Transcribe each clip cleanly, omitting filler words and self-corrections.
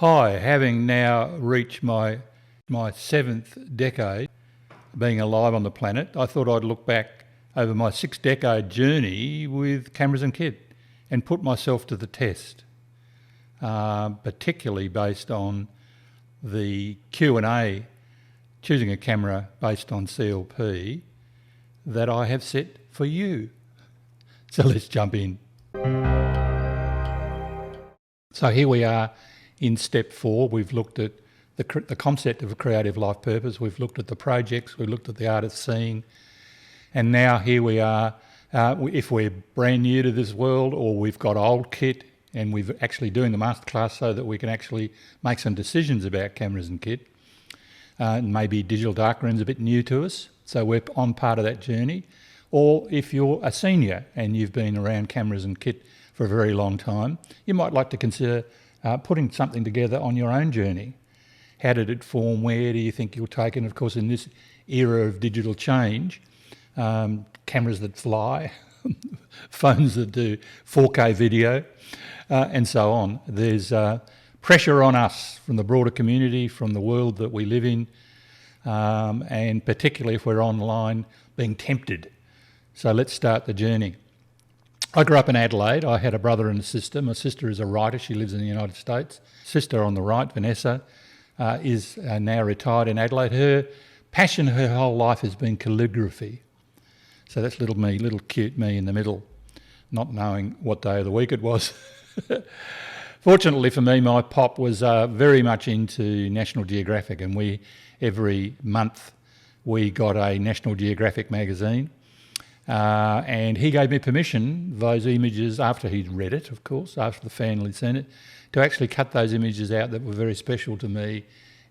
Hi, having now reached my seventh decade being alive on the planet, I thought I'd look back over my 6-decade journey with cameras and kit and put myself to the test, particularly based on the Q&A, choosing a camera based on CLP that I have set for you. So let's jump in. So here we are in step 4. We've looked at the concept of a creative life purpose. We've looked at the projects. We've looked at the art of seeing. And now here we are, if we're brand new to this world or we've got old kit and we're actually doing the masterclass so that we can actually make some decisions about cameras and kit. Maybe digital darkroom's a bit new to us, so we're on part of that journey. Or if you're a senior and you've been around cameras and kit for a very long time, you might like to consider putting something together on your own journey. How did it form? Where do you think you'll take it? And of course, in this era of digital change, cameras that fly, phones that do 4K video, and so on. There's pressure on us from the broader community, from the world that we live in, and particularly if we're online, being tempted. So let's start the journey. I grew up in Adelaide. I had a brother and a sister. My sister is a writer. She lives in the United States. Sister on the right, Vanessa, is now retired in Adelaide. Her passion her whole life has been calligraphy. So that's little me, little cute me in the middle, not knowing what day of the week it was. Fortunately for me, my pop was very much into National Geographic, and every month we got a National Geographic magazine. And he gave me permission, those images, after he'd read it, of course, after the fan had seen it, to actually cut those images out that were very special to me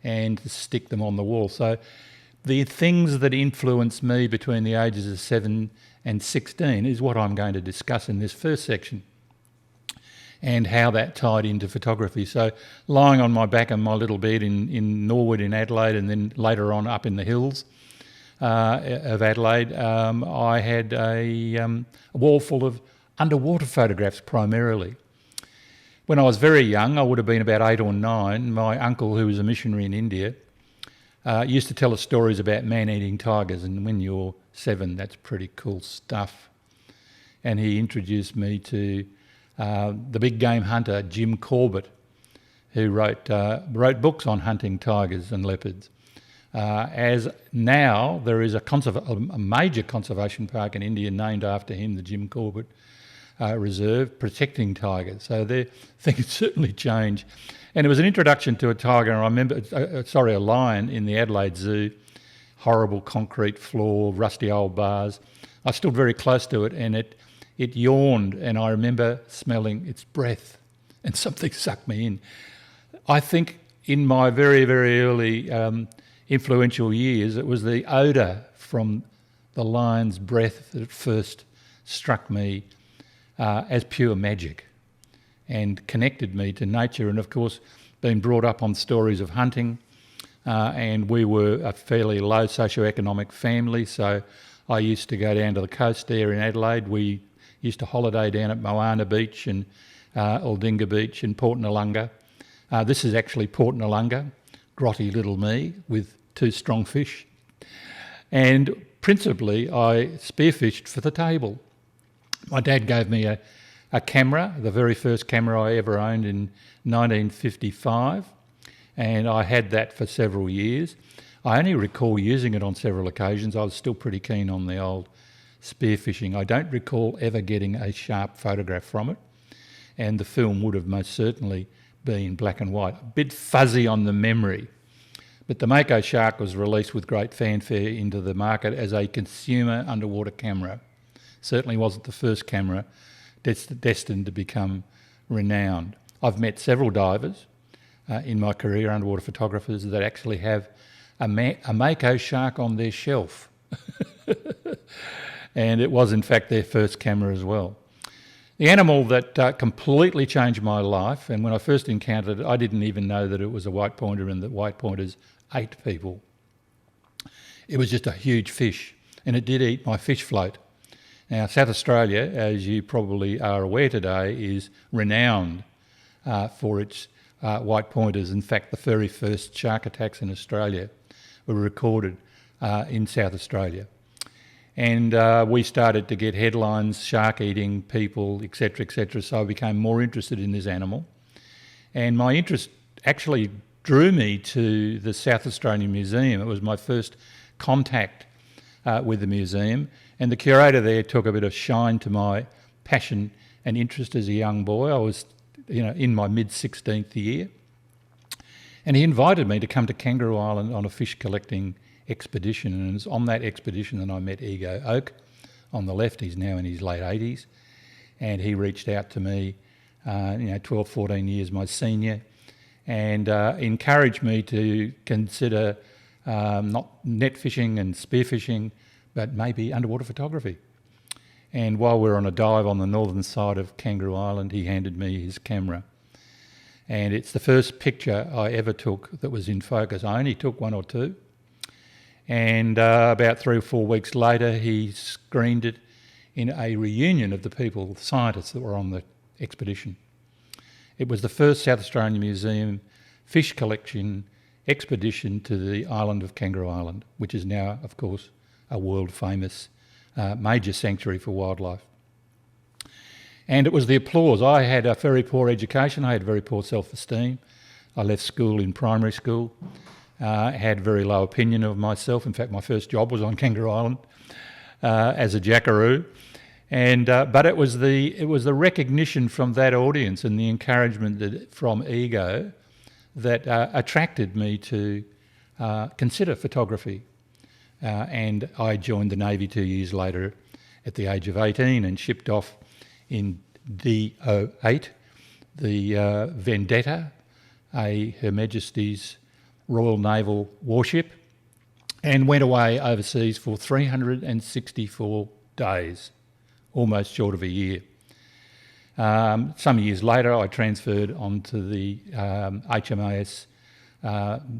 and to stick them on the wall. So the things that influenced me between the ages of 7 and 16 is what I'm going to discuss in this first section, and how that tied into photography. So lying on my back in my little bed in Norwood in Adelaide, and then later on up in the hills of Adelaide, I had a wall full of underwater photographs primarily. When I was very young, I would have been about 8 or 9, my uncle, who was a missionary in India, used to tell us stories about man-eating tigers, and when you're 7, that's pretty cool stuff. And he introduced me to the big game hunter, Jim Corbett, who wrote books on hunting tigers and leopards. As now there is a major conservation park in India named after him, the Jim Corbett Reserve, protecting tigers. So things certainly change. And it was an introduction to a tiger, and I remember, a lion in the Adelaide Zoo, horrible concrete floor, rusty old bars. I stood very close to it, and it yawned, and I remember smelling its breath, and something sucked me in. I think in my very, very early influential years, it was the odour from the lion's breath that first struck me as pure magic and connected me to nature. And of course, being brought up on stories of hunting, and we were a fairly low socioeconomic family, so I used to go down to the coast there in Adelaide. We used to holiday down at Moana Beach and Aldinga Beach and Port Noarlunga. This is actually Port Noarlunga, grotty little me with 2 strong fish. And principally, I spearfished for the table. My dad gave me a camera, the very first camera I ever owned in 1955, and I had that for several years. I only recall using it on several occasions. I was still pretty keen on the old spearfishing. I don't recall ever getting a sharp photograph from it, and the film would have most certainly been black and white. A bit fuzzy on the memory. But the Mako Shark was released with great fanfare into the market as a consumer underwater camera. Certainly wasn't the first camera destined to become renowned. I've met several divers in my career, underwater photographers, that actually have a Mako Shark on their shelf. And it was in fact their first camera as well. The animal that completely changed my life, and when I first encountered it, I didn't even know that it was a white pointer and that white pointers ate people. It was just a huge fish, and it did eat my fish float. Now, South Australia, as you probably are aware today, is renowned for its white pointers. In fact, the very first shark attacks in Australia were recorded in South Australia. And we started to get headlines, shark eating people, etc., etc. So I became more interested in this animal. And my interest actually drew me to the South Australian Museum. It was my first contact with the museum. And the curator there took a bit of shine to my passion and interest as a young boy. I was, in my mid-16th year. And he invited me to come to Kangaroo Island on a fish collecting expedition. And it was on that expedition that I met Ego Oak. On the left, he's now in his late 80s. And he reached out to me, 12, 14 years my senior, and encouraged me to consider not net fishing and spearfishing, but maybe underwater photography. And while we were on a dive on the northern side of Kangaroo Island, he handed me his camera. And it's the first picture I ever took that was in focus. I only took one or two. And about 3 or 4 weeks later, he screened it in a reunion of the people, the scientists that were on the expedition. It was the first South Australian Museum fish collection expedition to the island of Kangaroo Island, which is now, of course, a world-famous major sanctuary for wildlife. And it was the applause. I had a very poor education. I had very poor self-esteem. I left school in primary school. Had very low opinion of myself. In fact, my first job was on Kangaroo Island as a jackaroo. And but it was the recognition from that audience and the encouragement from Ego that attracted me to consider photography. And I joined the Navy 2 years later at the age of 18 and shipped off in D08, the Vendetta, Her Majesty's Royal Naval warship, and went away overseas for 364 days, almost short of a year. Some years later, I transferred onto the HMAS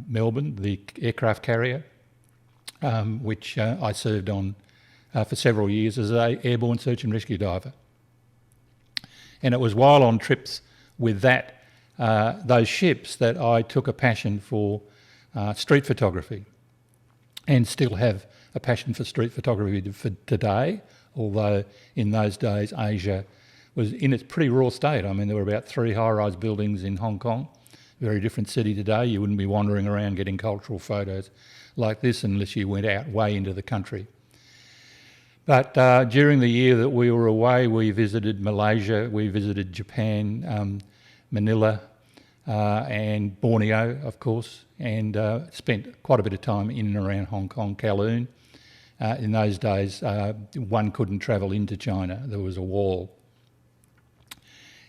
Melbourne, the aircraft carrier, which I served on for several years as an airborne search and rescue diver. And it was while on trips with those ships that I took a passion for street photography, and still have a passion for street photography for today, although in those days Asia was in its pretty raw state. I mean, there were about 3 high-rise buildings in Hong Kong, very different city today. You wouldn't be wandering around getting cultural photos like this unless you went out way into the country. But during the year that we were away, we visited Malaysia, we visited Japan, Manila, and Borneo, of course, and spent quite a bit of time in and around Hong Kong, Kowloon. In those days, one couldn't travel into China. There was a wall.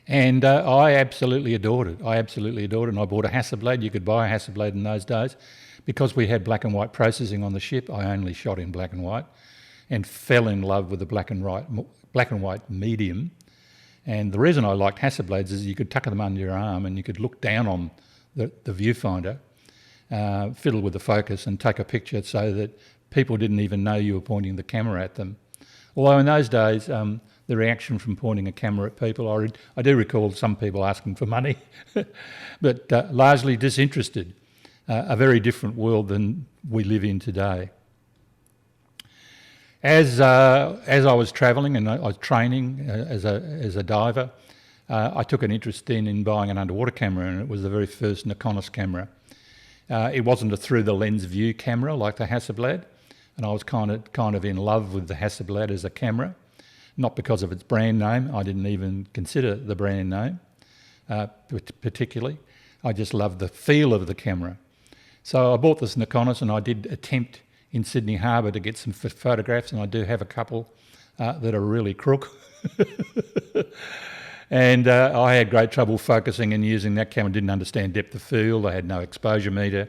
And I absolutely adored it. And I bought a Hasselblad. You could buy a Hasselblad in those days. Because we had black and white processing on the ship, I only shot in black and white and fell in love with the black and white medium. And the reason I liked Hasselblads is you could tuck them under your arm and you could look down on the viewfinder, fiddle with the focus and take a picture so that people didn't even know you were pointing the camera at them. Although in those days, the reaction from pointing a camera at people, I do recall some people asking for money, but largely disinterested. A very different world than we live in today. As I was travelling and I was training as a diver, I took an interest in buying an underwater camera, and it was the very first Nikonos camera. It wasn't a through-the-lens view camera like the Hasselblad, and I was kind of in love with the Hasselblad as a camera, not because of its brand name. I didn't even consider the brand name particularly. I just loved the feel of the camera. So I bought this Nikonos, and I did attempt in Sydney Harbour to get some photographs, and I do have a couple that are really crook. And I had great trouble focusing and using that camera. Didn't understand depth of field. I had no exposure meter.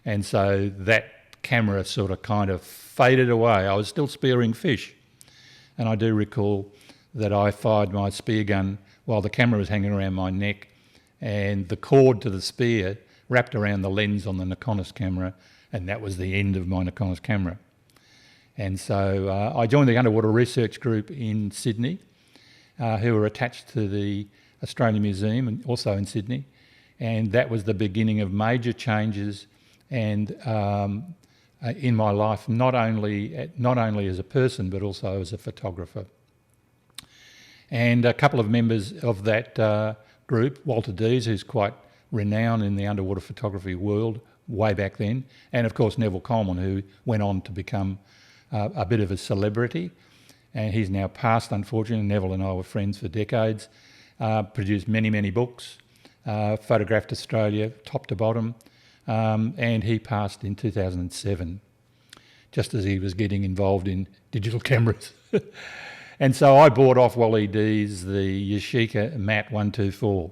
And so that camera sort of kind of faded away. I was still spearing fish. And I do recall that I fired my spear gun while the camera was hanging around my neck, and the cord to the spear wrapped around the lens on the Nikonos camera, and that was the end of my Nikonos camera. And so I joined the Underwater Research Group in Sydney, who were attached to the Australian Museum and also in Sydney. and that was the beginning of major changes and in my life, not only as a person but also as a photographer. And a couple of members of that group, Walter Dees, who's quite renowned in the underwater photography world way back then, and of course Neville Coleman, who went on to become a bit of a celebrity, and he's now passed, unfortunately. Neville and I were friends for decades, produced many books, photographed Australia top to bottom, and he passed in 2007, just as he was getting involved in digital cameras. And so I bought off Wally Dees the Yashica Mat 124.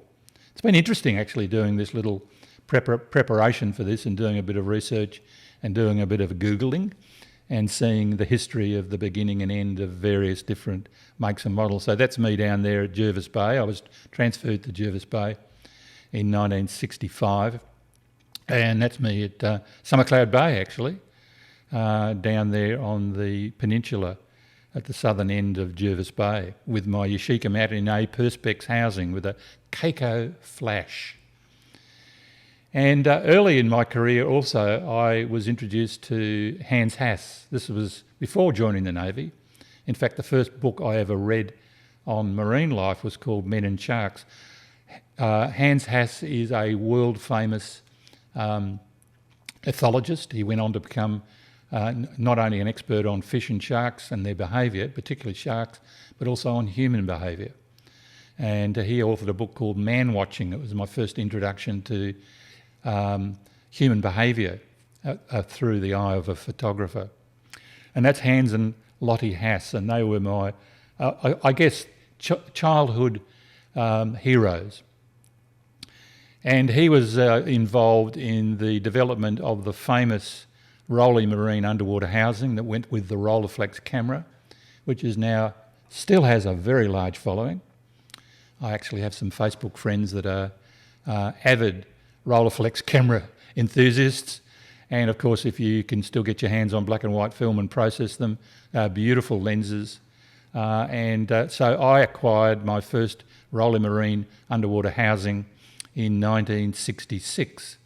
It's been interesting actually doing this little preparation for this and doing a bit of research and doing a bit of Googling and seeing the history of the beginning and end of various different makes and models. So that's me down there at Jervis Bay. I was transferred to Jervis Bay in 1965, and that's me at Summer Cloud Bay actually, down there on the peninsula at the southern end of Jervis Bay with my Yashica Mat in A Perspex housing with a Keiko flash. And early in my career also I was introduced to Hans Hass. This was before joining the Navy. In fact, the first book I ever read on marine life was called Men and Sharks. Hans Hass is a world famous ethologist. He went on to become not only an expert on fish and sharks and their behaviour, particularly sharks, but also on human behaviour. And he authored a book called Man Watching. It was my first introduction to human behaviour through the eye of a photographer. And that's Hans and Lottie Hass, and they were my, I guess, childhood heroes. And he was involved in the development of the famous Rolly Marine underwater housing that went with the Rolleiflex camera, which is now still has a very large following. I actually have some Facebook friends that are avid Rolleiflex camera enthusiasts, and of course if you can still get your hands on black and white film and process them, beautiful lenses. So I acquired my first Rolly Marine underwater housing in 1966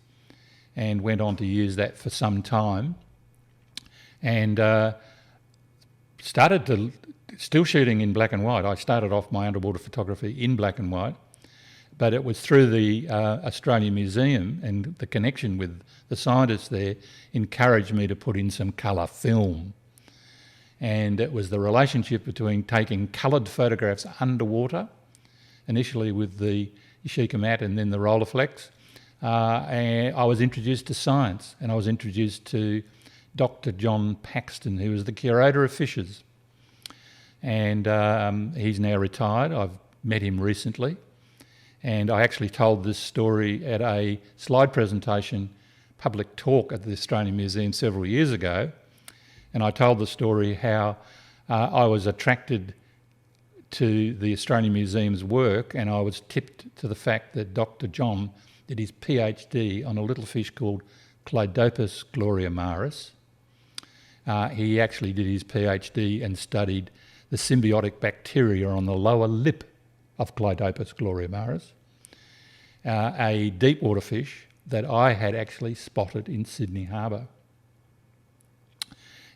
and went on to use that for some time, and still shooting in black and white. I started off my underwater photography in black and white, but it was through the Australian Museum and the connection with the scientists there encouraged me to put in some colour film. And it was the relationship between taking coloured photographs underwater, initially with the Yashica Mat and then the Rolleiflex. And I was introduced to science, and I was introduced to Dr. John Paxton, who was the curator of fishes. And he's now retired. I've met him recently. And I actually told this story at a slide presentation, public talk at the Australian Museum several years ago. And I told the story how I was attracted to the Australian Museum's work, and I was tipped to the fact that Dr. John did his PhD on a little fish called Clydopus gloriamaris. He actually did his PhD and studied the symbiotic bacteria on the lower lip of Clydopus gloriamaris, a deep water fish that I had actually spotted in Sydney Harbour.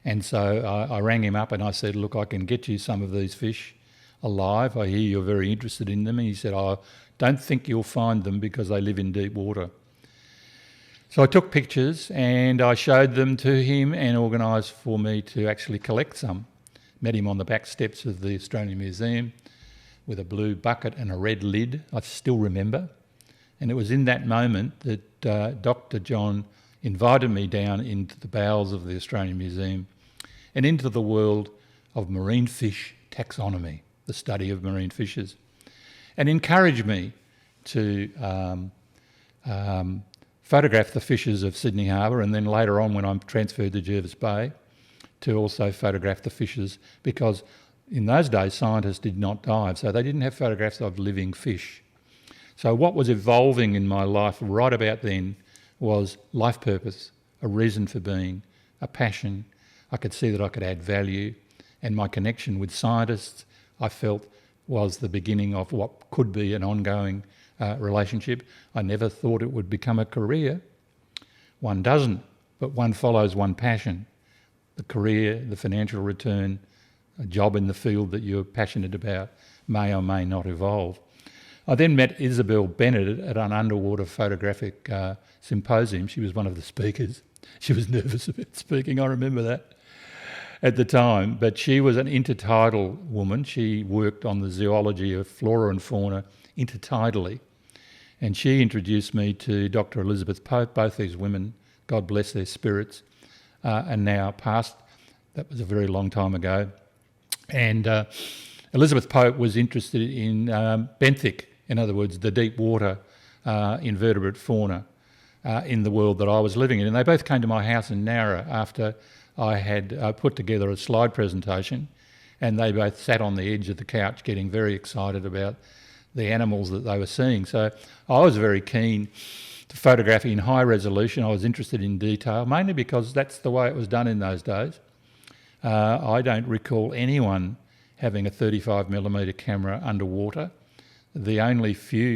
And so I rang him up and I said, look, I can get you some of these fish alive. I hear you're very interested in them. And he said, I don't think you'll find them because they live in deep water. So I took pictures and I showed them to him and organised for me to actually collect some. Met him on the back steps of the Australian Museum with a blue bucket and a red lid, I still remember. And it was in that moment that Dr. John invited me down into the bowels of the Australian Museum and into the world of marine fish taxonomy, the study of marine fishes, and encouraged me to photograph the fishes of Sydney Harbour, and then later on when I'm transferred to Jervis Bay, to also photograph the fishes, because in those days scientists did not dive, so they didn't have photographs of living fish. So what was evolving in my life right about then was life purpose, a reason for being, a passion. I could see that I could add value, and my connection with scientists, I felt, was the beginning of what could be an ongoing relationship. I never thought it would become a career. One doesn't, but one follows one passion. The career, the financial return, a job in the field that you're passionate about may or may not evolve. I then met Isabel Bennett at an underwater photographic symposium. She was one of the speakers. She was nervous about speaking, I remember that at the time, but she was an intertidal woman. She worked on the zoology of flora and fauna intertidally, and she introduced me to Dr. Elizabeth Pope. Both these women, God bless their spirits, are now passed. That was a very long time ago. And Elizabeth Pope was interested in benthic, in other words, the deep water invertebrate fauna in the world that I was living in. And they both came to my house in Nowra after I had put together a slide presentation, and they both sat on the edge of the couch getting very excited about the animals that they were seeing. So I was very keen to photograph in high resolution. I was interested in detail, mainly because that's the way it was done in those days. I don't recall anyone having a 35mm camera underwater. The only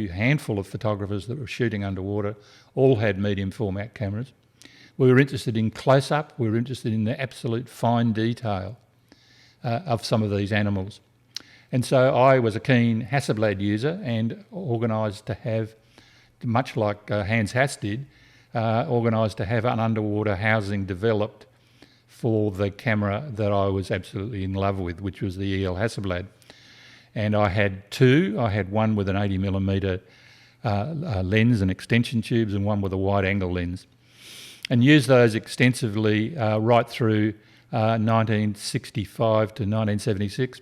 handful of photographers that were shooting underwater all had medium format cameras. We were interested in close-up, we were interested in the absolute fine detail of some of these animals. And so I was a keen Hasselblad user and organised to have, much like Hans Hass did, organised to have an underwater housing developed for the camera that I was absolutely in love with, which was the EL Hasselblad. And I had two. I had one with an 80mm lens and extension tubes, and one with a wide-angle lens, and used those extensively right through 1965 to 1976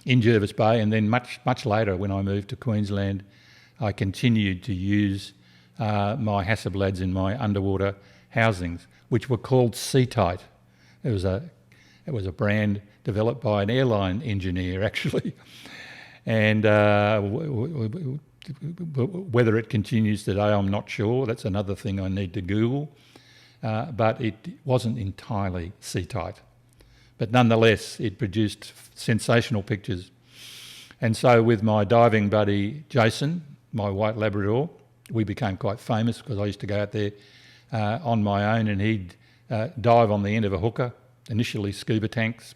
in Jervis Bay. And then much later, when I moved to Queensland, I continued to use my Hasselblads in my underwater housings, which were called Seatight. It was a brand developed by an airline engineer, actually. And whether it continues today, I'm not sure. That's another thing I need to Google. But it wasn't entirely Seatight. But nonetheless, it produced sensational pictures. And so with my diving buddy, Jason, my white Labrador, we became quite famous because I used to go out there on my own, and he'd dive on the end of a hooker, initially scuba tanks.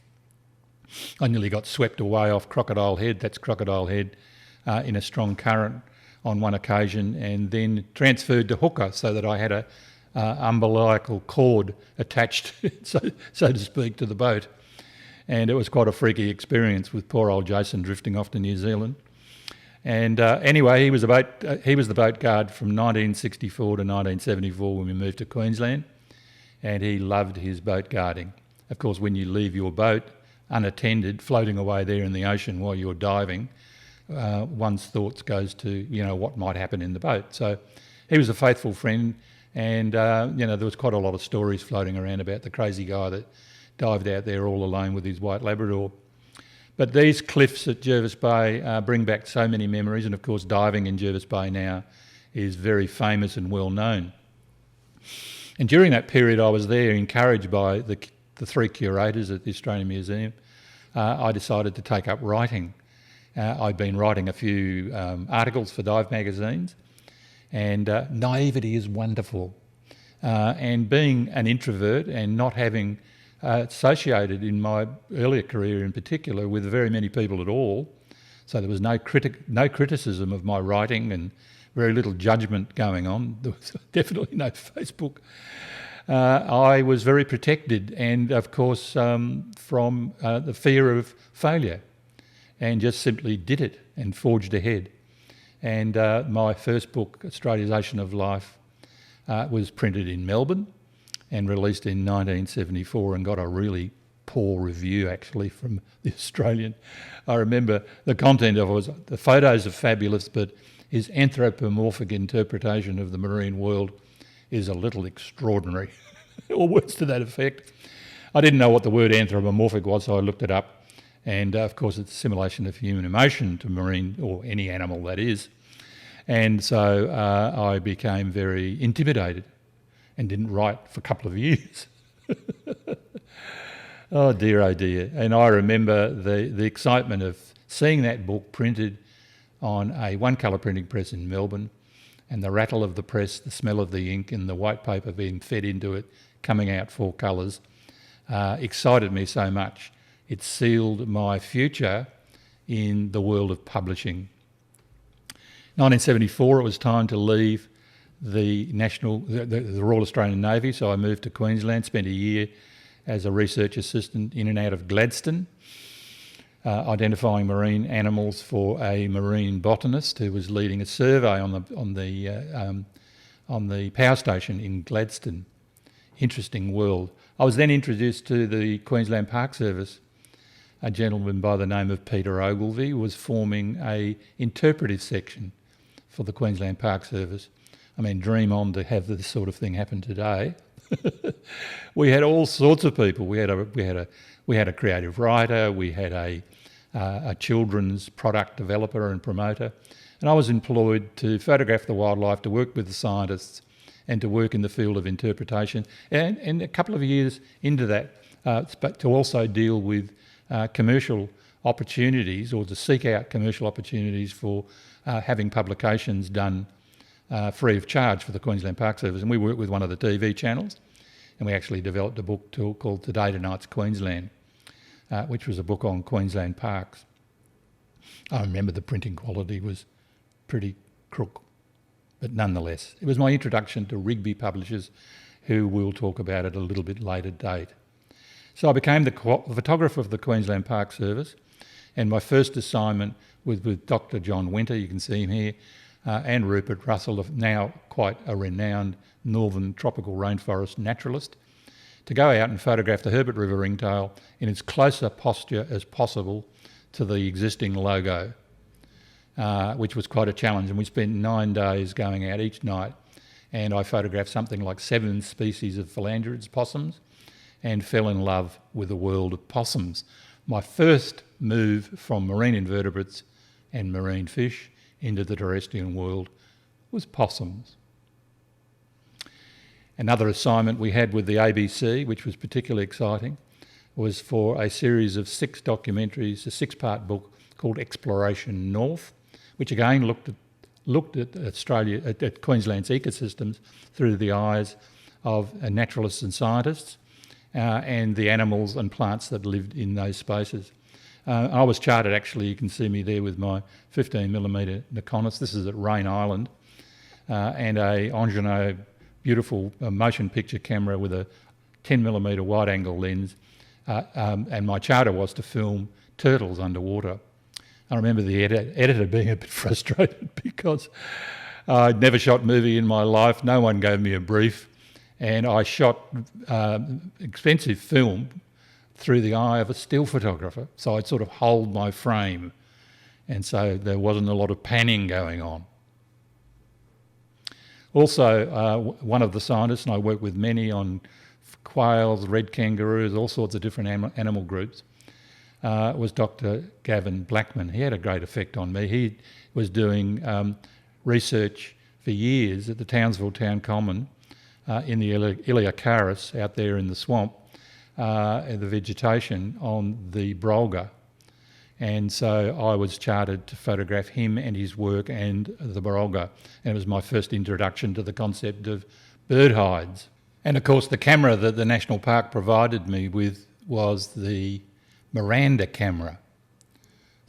I nearly got swept away off Crocodile Head, that's Crocodile Head, in a strong current on one occasion, and then transferred to hooker so that I had a umbilical cord attached, so to speak, to the boat. And it was quite a freaky experience with poor old Jason drifting off to New Zealand. And anyway, he was the boat guard from 1964 to 1974 when we moved to Queensland, and he loved his boat guarding. Of course, when you leave your boat unattended, floating away there in the ocean while you're diving, one's thoughts goes to, what might happen in the boat. So he was a faithful friend, and, there was quite a lot of stories floating around about the crazy guy that dived out there all alone with his white Labrador. But these cliffs at Jervis Bay bring back so many memories, and of course diving in Jervis Bay now is very famous and well known. And during that period I was there, encouraged by the three curators at the Australian Museum, I decided to take up writing. I'd been writing a few articles for dive magazines, and naivety is wonderful. And being an introvert and not having associated in my earlier career in particular with very many people at all, so there was no criticism of my writing and very little judgment going on. There was definitely no Facebook. I was very protected, and of course from the fear of failure, and just simply did it and forged ahead. And my first book, Australia's Ocean of Life, was printed in Melbourne and released in 1974, and got a really poor review actually from the Australian. I remember the content of it was, the photos are fabulous, but his anthropomorphic interpretation of the marine world is a little extraordinary, or words to that effect. I didn't know what the word anthropomorphic was, so I looked it up, and of course it's a simulation of human emotion to marine, or any animal that is. And so I became very intimidated and didn't write for a couple of years. Oh dear, oh dear. And I remember the excitement of seeing that book printed on a one-colour printing press in Melbourne, and the rattle of the press, the smell of the ink and the white paper being fed into it, coming out 4 colours, excited me so much. It sealed my future in the world of publishing. 1974, it was time to leave the Royal Australian Navy, so I moved to Queensland, spent a year as a research assistant in and out of Gladstone, identifying marine animals for a marine botanist who was leading a survey on the power station in Gladstone. Interesting world. I was then introduced to the Queensland Park Service. A gentleman by the name of Peter Ogilvie was forming a interpretive section for the Queensland Park Service. I mean, dream on to have this sort of thing happen today. We had all sorts of people. We had a creative writer. We had a children's product developer and promoter, and I was employed to photograph the wildlife, to work with the scientists, and to work in the field of interpretation. And a couple of years into that, but to also deal with commercial opportunities, or to seek out commercial opportunities for having publications done free of charge for the Queensland Park Service. And we worked with one of the TV channels, and we actually developed a book called Today Tonight's Queensland, which was a book on Queensland parks. I remember the printing quality was pretty crook, but nonetheless, it was my introduction to Rigby Publishers, who we'll talk about at a little bit later date. So I became the photographer of the Queensland Park Service, and my first assignment was with Dr. John Winter, you can see him here, and Rupert Russell, now quite a renowned northern tropical rainforest naturalist, to go out and photograph the Herbert River ringtail in as close a posture as possible to the existing logo, which was quite a challenge. And we spent 9 days going out each night, and I photographed something like 7 species of philandrids, possums, and fell in love with the world of possums. My first move from marine invertebrates and marine fish into the terrestrial world was possums. Another assignment we had with the ABC, which was particularly exciting, was for a series of 6 documentaries, a 6-part book called Exploration North, which again looked at Australia, at Queensland's ecosystems through the eyes of naturalists and scientists, and the animals and plants that lived in those spaces. I was chartered, actually, you can see me there with my 15mm Nikonus. This is at Rain Island, and a Angenoux beautiful motion picture camera with a 10mm wide angle lens, and my charter was to film turtles underwater. I remember the editor being a bit frustrated because I'd never shot movie in my life, no one gave me a brief, and I shot expensive film through the eye of a still photographer, so I'd sort of hold my frame, and so there wasn't a lot of panning going on. Also, one of the scientists, and I work with many on quails, red kangaroos, all sorts of different animal groups, was Dr. Gavin Blackman. He had a great effect on me. He was doing research for years at the Townsville Town Common in the Iliacaris out there in the swamp, the vegetation on the Brolga. And so I was chartered to photograph him and his work and the Brolga. And it was my first introduction to the concept of bird hides. And of course the camera that the National Park provided me with was the Miranda camera.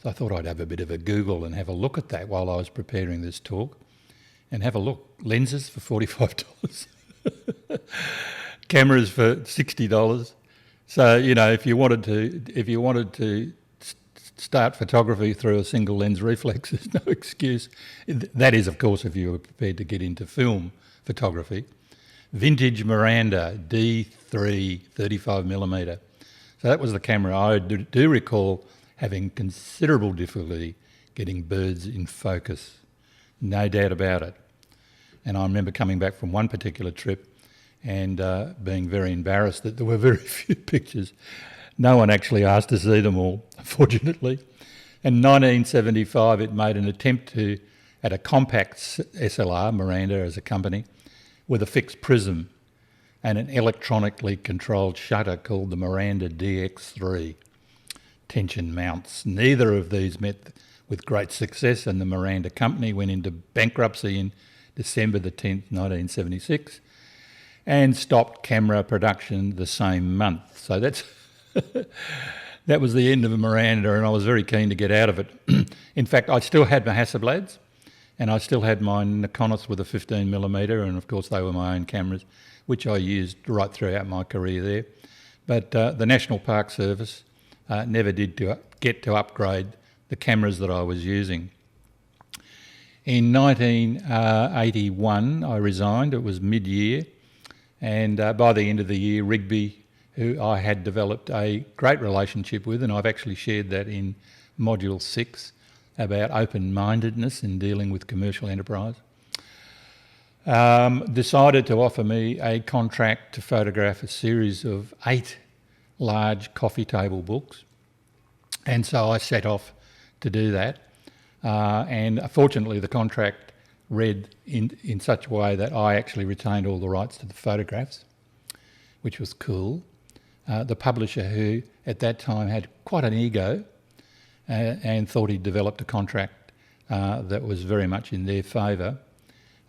So I thought I'd have a bit of a Google and have a look at that while I was preparing this talk. And have a look. Lenses for $45. Cameras for $60. So, you know, if you wanted to start photography through a single lens reflex, there's no excuse. That is, of course, if you were prepared to get into film photography. Vintage Miranda D3 35mm. So that was the camera. I do recall having considerable difficulty getting birds in focus. No doubt about it. And I remember coming back from one particular trip and being very embarrassed that there were very few pictures. No one actually asked to see them all, fortunately. In 1975, it made an attempt to, at a compact SLR, Miranda as a company, with a fixed prism and an electronically controlled shutter called the Miranda DX3. Tension mounts. Neither of these met with great success, and the Miranda Company went into bankruptcy in December the 10th, 1976, and stopped camera production the same month. So that's that was the end of Miranda, and I was very keen to get out of it. In fact, I still had my Hasselblads, and I still had my Nikonos with a 15mm, and of course they were my own cameras, which I used right throughout my career there. But the National Park Service never did get to upgrade the cameras that I was using. In 1981, I resigned. It was mid-year, and by the end of the year, Rigby, who I had developed a great relationship with, and I've actually shared that in Module 6 about open-mindedness in dealing with commercial enterprise, decided to offer me a contract to photograph a series of 8 large coffee table books. And so I set off to do that. And fortunately, the contract read in such a way that I actually retained all the rights to the photographs, which was cool. The publisher, who at that time had quite an ego and thought he'd developed a contract that was very much in their favour,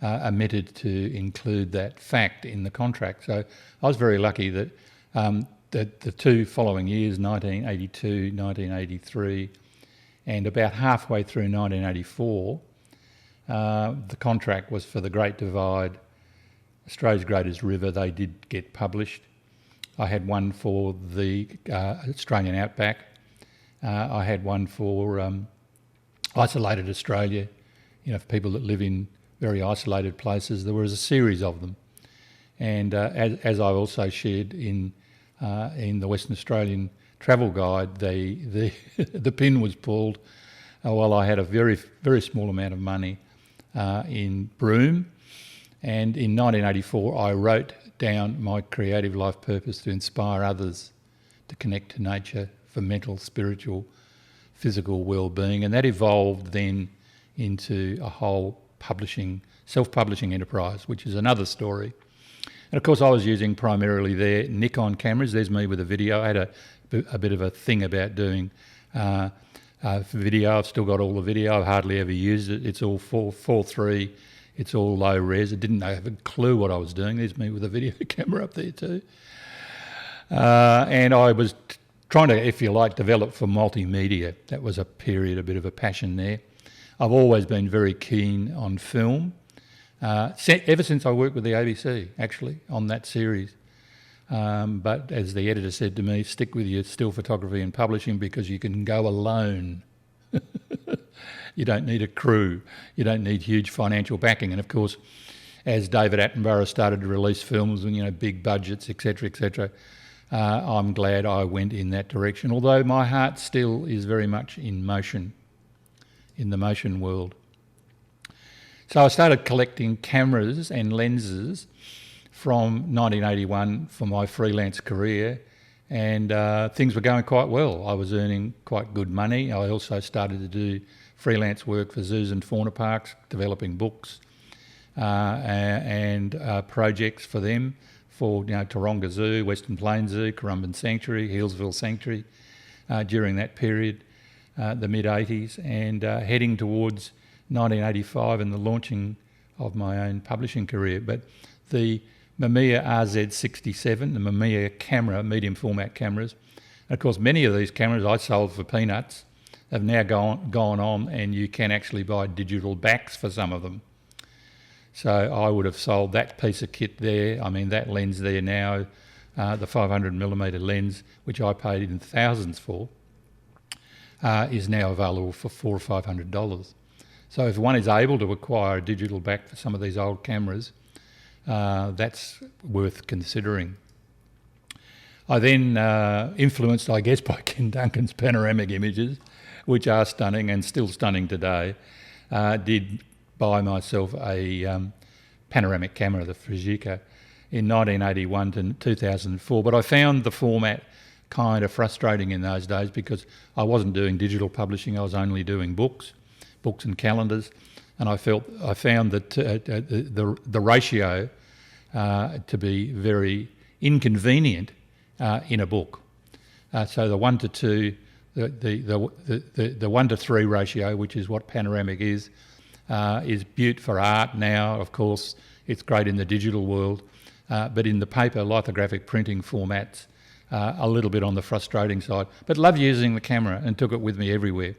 omitted to include that fact in the contract. So I was very lucky that the 2 following years, 1982, 1983, and about halfway through 1984, the contract was for The Great Divide, Australia's Greatest River. They did get published. I had one for the Australian Outback. I had one for Isolated Australia, for people that live in very isolated places. There was a series of them. And as I also shared in the Western Australian Travel Guide, the pin was pulled while I had a very, very small amount of money in Broome. And in 1984, I wrote down my creative life purpose to inspire others to connect to nature for mental, spiritual, physical well-being. And that evolved then into a whole self-publishing enterprise, which is another story. And of course, I was using primarily their Nikon cameras. There's me with a video. I had a bit of a thing about doing video. I've still got all the video. I've hardly ever used it. It's all 4:3. It's all low res. I didn't have a clue what I was doing. There's me with a video camera up there too. And I was trying to, if you like, develop for multimedia. That was a bit of a passion there. I've always been very keen on film. Ever since I worked with the ABC, actually, on that series. But as the editor said to me, stick with your still photography and publishing because you can go alone. You don't need a crew. You don't need huge financial backing. And of course, as David Attenborough started to release films and, big budgets, etc., I'm glad I went in that direction. Although my heart still is very much in motion, in the motion world. So I started collecting cameras and lenses from 1981 for my freelance career, and things were going quite well. I was earning quite good money. I also started to do freelance work for zoos and fauna parks, developing books and projects for them, for Taronga Zoo, Western Plains Zoo, Currumbin Sanctuary, Healesville Sanctuary during that period, the mid-80s, and heading towards 1985 and the launching of my own publishing career. But the Mamiya RZ67, the Mamiya camera, medium format cameras, and of course many of these cameras I sold for peanuts, have now gone on, and you can actually buy digital backs for some of them. So I would have sold that piece of kit there. I mean, that lens there now, the 500mm lens, which I paid in thousands for, is now available for $400 or $500. So if one is able to acquire a digital back for some of these old cameras, that's worth considering. I then, influenced, I guess, by Ken Duncan's panoramic images, which are stunning and still stunning today, did buy myself a panoramic camera, the Fujica, in 1981 to 2004. But I found the format kind of frustrating in those days because I wasn't doing digital publishing. I was only doing books and calendars, and I found that the ratio to be very inconvenient in a book. So the 1:2, the 1:3 ratio, which is what panoramic is beaut for art now. Of course, it's great in the digital world, but in the paper lithographic printing formats, a little bit on the frustrating side. But love using the camera and took it with me everywhere.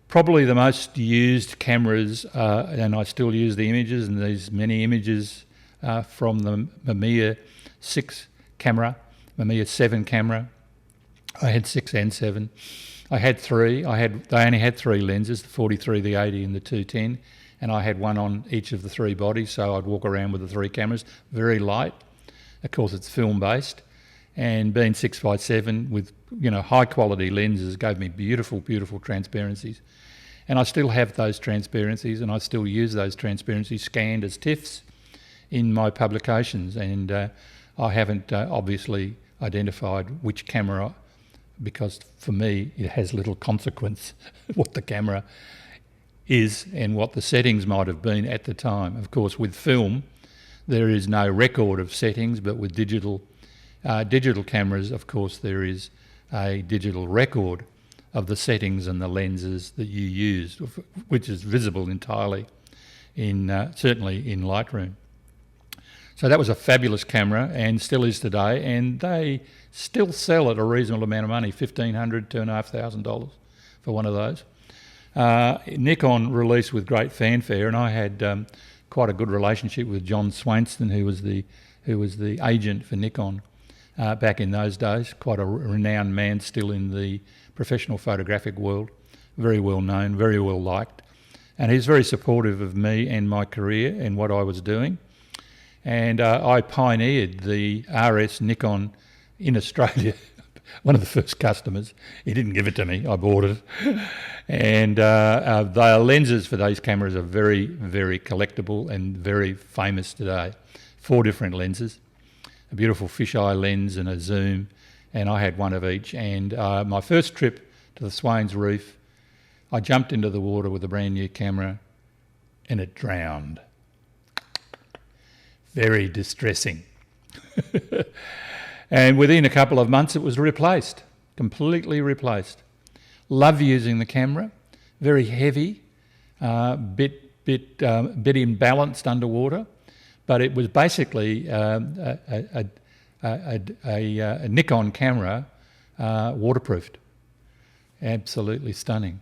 Probably the most used cameras, and I still use the images, and these many images from the Mamiya 6 camera, Mamiya 7 camera. I had 6 and 7. I had 3. They only had 3 lenses, the 43, the 80 and the 210, and I had one on each of the 3 bodies, so I'd walk around with the 3 cameras. Very light. Of course, it's film-based, and being 6x7 with high quality lenses gave me beautiful, beautiful transparencies. And I still have those transparencies, and I still use those transparencies scanned as TIFFs in my publications. And I haven't obviously identified which camera, because for me it has little consequence what the camera is and what the settings might have been at the time. Of course, with film, there is no record of settings, but with digital cameras, of course, there is a digital record of the settings and the lenses that you used, which is visible entirely in certainly in Lightroom. So that was a fabulous camera, and still is today, and they still sell at a reasonable amount of money, $1,500, $2,500 for one of those. Nikon released with great fanfare, and I had quite a good relationship with John Swanston, who was the agent for Nikon back in those days. Quite a renowned man still in the professional photographic world, very well known, very well liked, and he's very supportive of me and my career and what I was doing. And I pioneered the RS Nikon in Australia, one of the first customers. He didn't give it to me, I bought it. And the lenses for those cameras are very, very collectible and very famous today. 4 different lenses, a beautiful fisheye lens and a zoom, and I had one of each. And my first trip to the Swains Reef, I jumped into the water with a brand new camera and it drowned. Very distressing. And within a couple of months it was replaced, completely replaced. Love using the camera, very heavy, bit imbalanced underwater, but it was basically a Nikon camera, waterproofed, absolutely stunning,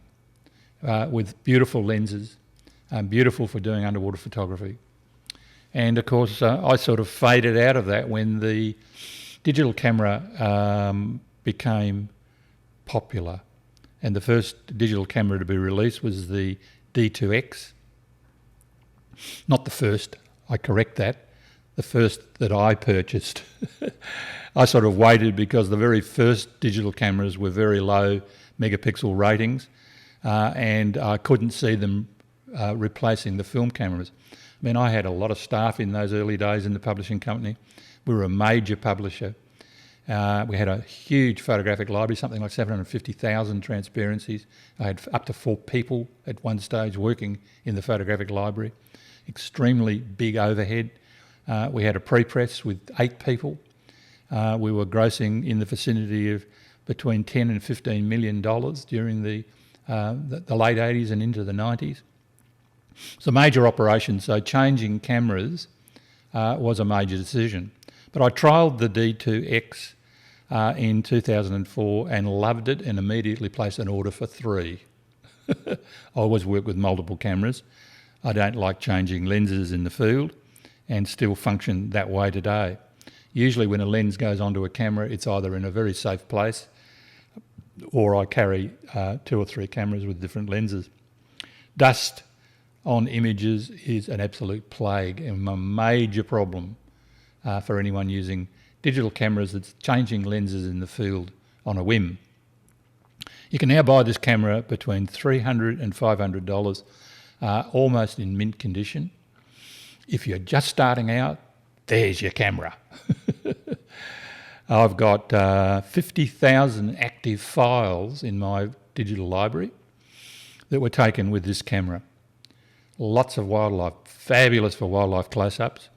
with beautiful lenses, beautiful for doing underwater photography. And of course, I sort of faded out of that when the digital camera became popular. And the first digital camera to be released was the D2X. Not the first, I correct that. The first that I purchased. I sort of waited because the very first digital cameras were very low megapixel ratings, and I couldn't see them replacing the film cameras. I mean, I had a lot of staff in those early days in the publishing company. We were a major publisher. We had a huge photographic library, something like 750,000 transparencies. I had up to 4 people at one stage working in the photographic library. Extremely big overhead. We had a pre-press with 8 people. We were grossing in the vicinity of between $10 and $15 million during the late 80s and into the 90s. It's a major operation, so changing cameras was a major decision. But I trialled the D2X in 2004 and loved it, and immediately placed an order for 3. I always work with multiple cameras. I don't like changing lenses in the field, and still function that way today. Usually when a lens goes onto a camera, it's either in a very safe place, or I carry 2 or 3 cameras with different lenses. Dust on images is an absolute plague and a major problem for anyone using digital cameras that's changing lenses in the field on a whim. You can now buy this camera between $300 and $500, almost in mint condition. If you're just starting out, there's your camera. I've got 50,000 active files in my digital library that were taken with this camera. Lots of wildlife, fabulous for wildlife close-ups.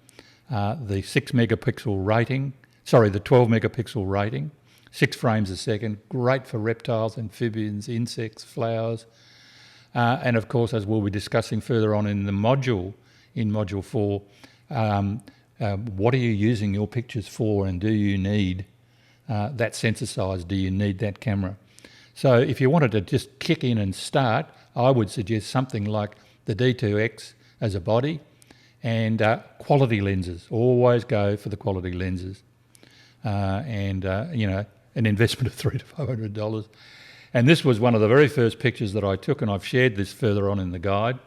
The 6 megapixel rating, sorry, the 12 megapixel rating, 6 frames a second, great for reptiles, amphibians, insects, flowers. And of course, as we'll be discussing further on in the module, in Module 4, what are you using your pictures for, and do you need that sensor size? Do you need that camera? So if you wanted to just kick in and start, I would suggest something like the D2X as a body, and quality lenses. Always go for the quality lenses. An investment of $300 to $500. And this was one of the very first pictures that I took, and I've shared this further on in the guide,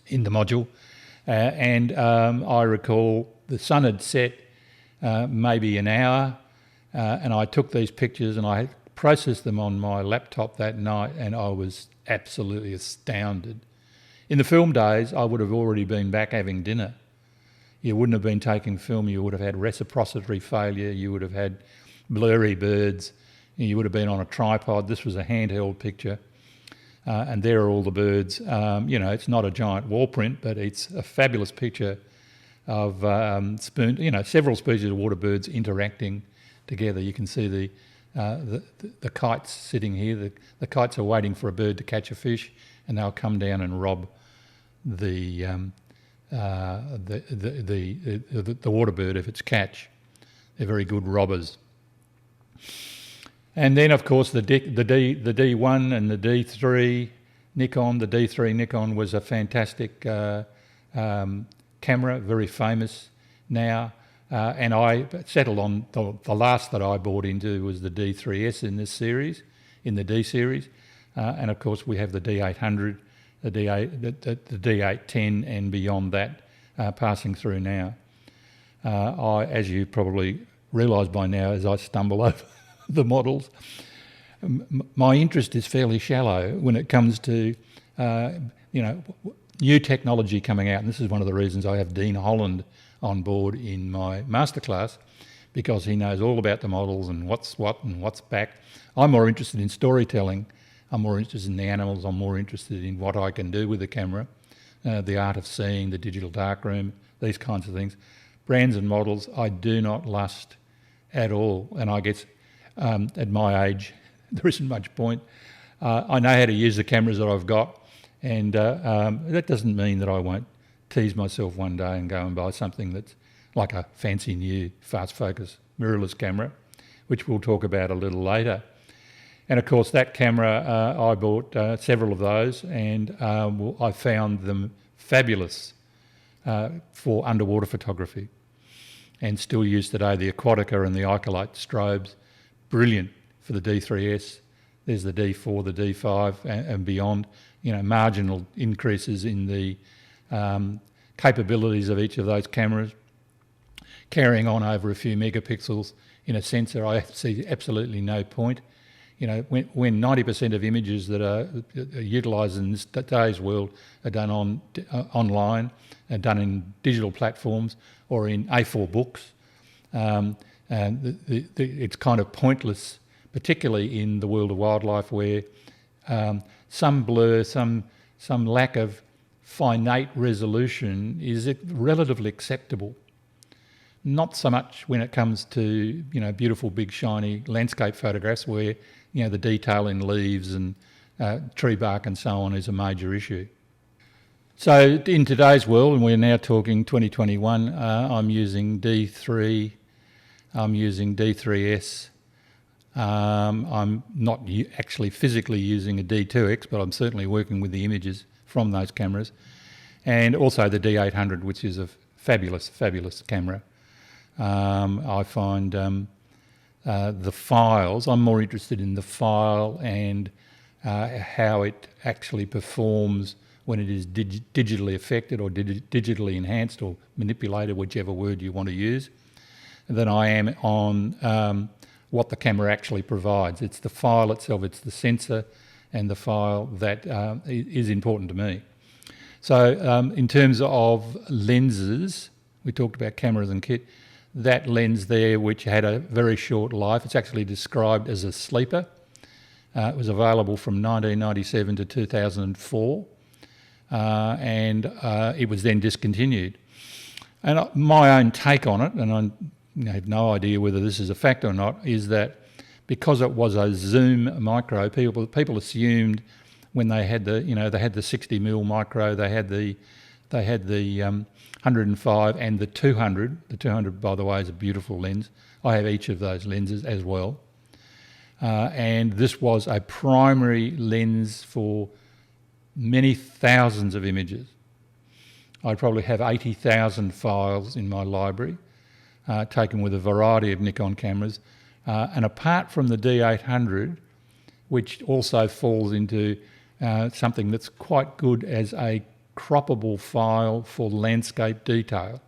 in the module. I recall the sun had set maybe an hour, and I took these pictures and I processed them on my laptop that night, and I was absolutely astounded. In the film days, I would have already been back having dinner. You wouldn't have been taking film, you would have had reciprocity failure, you would have had blurry birds, you would have been on a tripod. This was a handheld picture, and there are all the birds. It's not a giant wall print, but it's a fabulous picture of several species of water birds interacting together. You can see the kites sitting here. The kites are waiting for a bird to catch a fish, and they'll come down and rob the water bird if it's catch. They're very good robbers. And then, of course, the D1 and the D3 Nikon. The D3 Nikon was a fantastic camera, very famous now. And I settled on the last that I bought into was the D3S in this series, in the D series. And of course, we have the D800, the D810, and beyond that passing through now. As you probably realise by now, as I stumble over the models, my interest is fairly shallow when it comes to new technology coming out. And this is one of the reasons I have Dean Holland on board in my masterclass, because he knows all about the models and what's what and what's back. I'm more interested in storytelling. I'm more interested in the animals. I'm more interested in what I can do with the camera, the art of seeing, the digital darkroom, these kinds of things. Brands and models, I do not lust at all. And I guess at my age, there isn't much point. I know how to use the cameras that I've got, and that doesn't mean that I won't tease myself one day and go and buy something that's like a fancy new fast focus mirrorless camera, which we'll talk about a little later. And of course, that camera, I bought several of those, and I found them fabulous for underwater photography, and still used today. The Aquatica and the Icolite strobes, brilliant for the D3S. There's the D4, the D5 and beyond. Marginal increases in the capabilities of each of those cameras. Carrying on over a few megapixels in a sensor, I see absolutely no point. When 90% of images that are utilised in today's world are done online, are done in digital platforms or in A4 books, and it's kind of pointless, particularly in the world of wildlife, where some blur, some lack of finite resolution is relatively acceptable. Not so much when it comes to beautiful big shiny landscape photographs where the detail in leaves and tree bark and so on is a major issue. So in today's world, and we're now talking 2021, I'm using D3, I'm using D3S. I'm not actually physically using a D2X, but I'm certainly working with the images from those cameras. And also the D800, which is a fabulous, fabulous camera. I find the files, I'm more interested in the file and how it actually performs when it is digitally affected or digitally enhanced or manipulated, whichever word you want to use, than I am on what the camera actually provides. It's the file itself, it's the sensor and the file that is important to me. So in terms of lenses, we talked about cameras and kit. That lens there, which had a very short life, it's actually described as a sleeper. It was available from 1997 to 2004, and it was then discontinued. And my own take on it, and I have no idea whether this is a fact or not, is that because it was a zoom micro, people assumed when they had the 60 mm micro, they had the 105 and the 200. The 200, by the way, is a beautiful lens. I have each of those lenses as well. And this was a primary lens for many thousands of images. I probably have 80,000 files in my library, taken with a variety of Nikon cameras. And apart from the D800, which also falls into something that's quite good as a croppable file for landscape detail.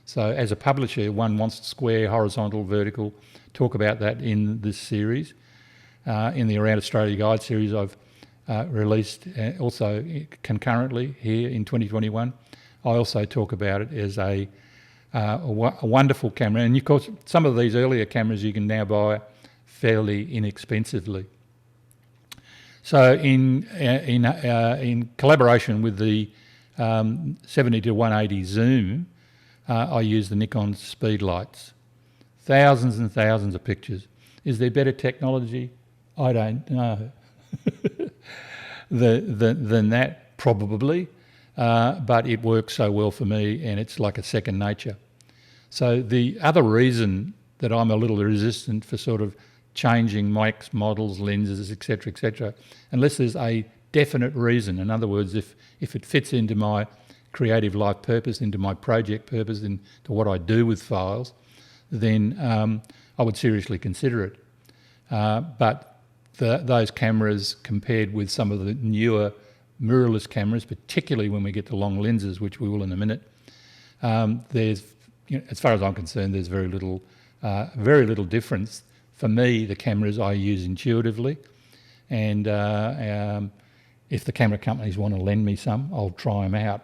So as a publisher, one wants square, horizontal, vertical. Talk about that in this series. In the Around Australia Guide series I've released also concurrently here in 2021. I also talk about it as a wonderful camera. And of course, some of these earlier cameras you can now buy fairly inexpensively. So in collaboration with the 70 to 180 zoom, I use the Nikon speed lights. Thousands and thousands of pictures. Is there better technology? I don't know. Than that, probably, but it works so well for me and it's like a second nature. So the other reason that I'm a little resistant for sort of changing mics, models, lenses, etc., unless there's a definite reason. In other words, if it fits into my creative life purpose, into my project purpose, into what I do with files, then I would seriously consider it. But those cameras compared with some of the newer mirrorless cameras, particularly when we get to long lenses, which we will in a minute, there's, as far as I'm concerned, there's very little difference. For me, the cameras I use intuitively, and if the camera companies want to lend me some, I'll try them out.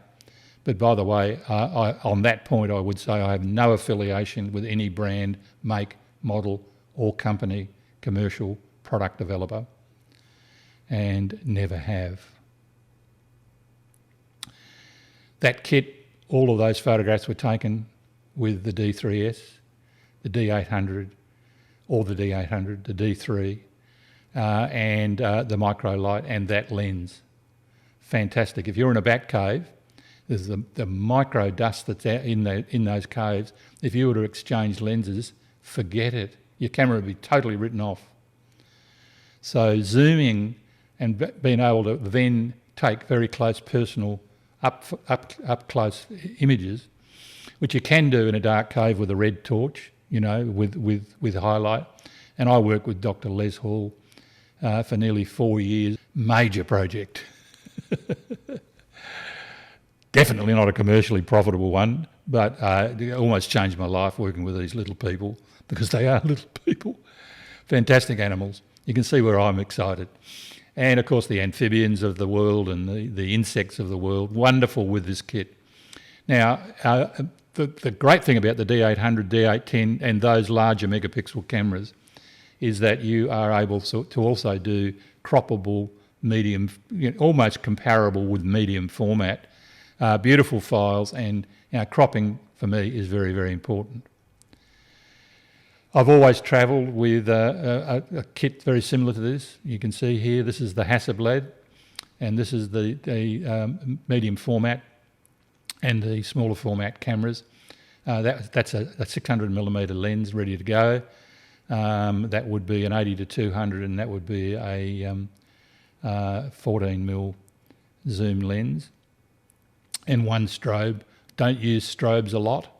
But by the way, on that point, I would say I have no affiliation with any brand, make, model, or company, commercial product developer, and never have. That kit, all of those photographs were taken with the D3S, the D800, or the D800, the D3, and the micro light and that lens. Fantastic. If you're in a bat cave, there's the micro dust that's out in those caves. If you were to exchange lenses, forget it. Your camera would be totally written off. So zooming and being able to then take very close personal up close images, which you can do in a dark cave with a red torch, with highlight. And I worked with Dr. Les Hall for nearly 4 years. Major project. Definitely not a commercially profitable one, but it almost changed my life working with these little people, because they are little people. Fantastic animals. You can see where I'm excited. And of course the amphibians of the world and the insects of the world, wonderful with this kit. Now, the great thing about the D800, D810 and those larger megapixel cameras is that you are able to also do croppable medium, almost comparable with medium format, beautiful files, and cropping for me is very, very important. I've always travelled with a kit very similar to this. You can see here, this is the Hasselblad, and this is the medium format and the smaller format cameras. That's a 600mm lens ready to go. That would be an 80 to 200, and that would be a 14mm zoom lens. And one strobe. Don't use strobes a lot.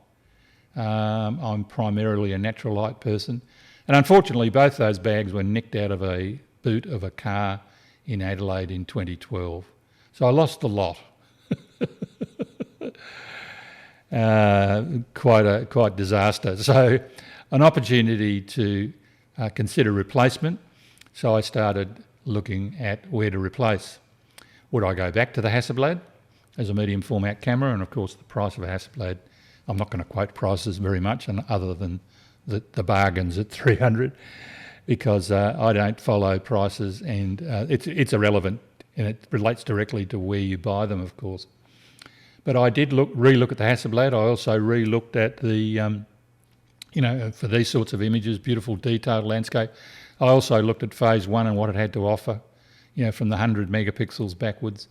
I'm primarily a natural light person. And unfortunately, both those bags were nicked out of a boot of a car in Adelaide in 2012. So I lost a lot. Quite disaster. So an opportunity to consider replacement. So I started looking at where to replace. Would I go back to the Hasselblad as a medium format camera? And of course the price of a Hasselblad, I'm not going to quote prices very much, and other than the bargains at 300, because I don't follow prices, and it's irrelevant, and it relates directly to where you buy them, of course. But I did re-look at the Hasselblad. I also re-looked at the for these sorts of images, beautiful detailed landscape. I also looked at phase one and what it had to offer, from the 100 megapixels backwards.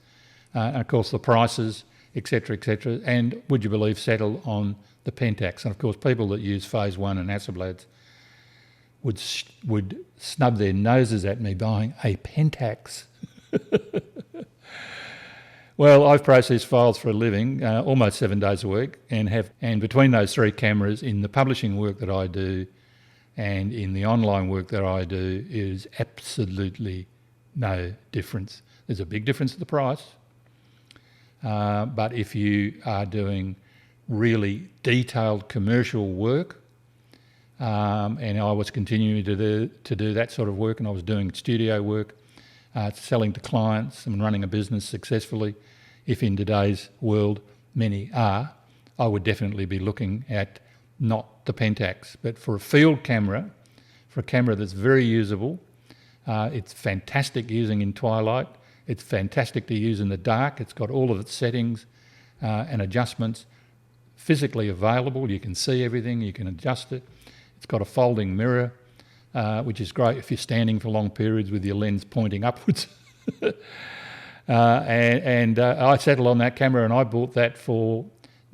And of course the prices, etc., etc. And would you believe, settle on the Pentax. And of course people that use phase one and Hasselblads would snub their noses at me buying a Pentax. Well, I've processed files for a living, almost 7 days a week, and between those three cameras, in the publishing work that I do and in the online work that I do, is absolutely no difference. There's a big difference in the price, but if you are doing really detailed commercial work, and I was continuing to do that sort of work, and I was doing studio work, selling to clients and running a business successfully, if in today's world many are, I would definitely be looking at not the Pentax, but for a field camera, for a camera that's very usable. It's fantastic using in twilight. It's fantastic to use in the dark. It's got all of its settings and adjustments physically available. You can see everything, you can adjust it. It's got a folding mirror, which is great if you're standing for long periods with your lens pointing upwards. I settled on that camera, and I bought that for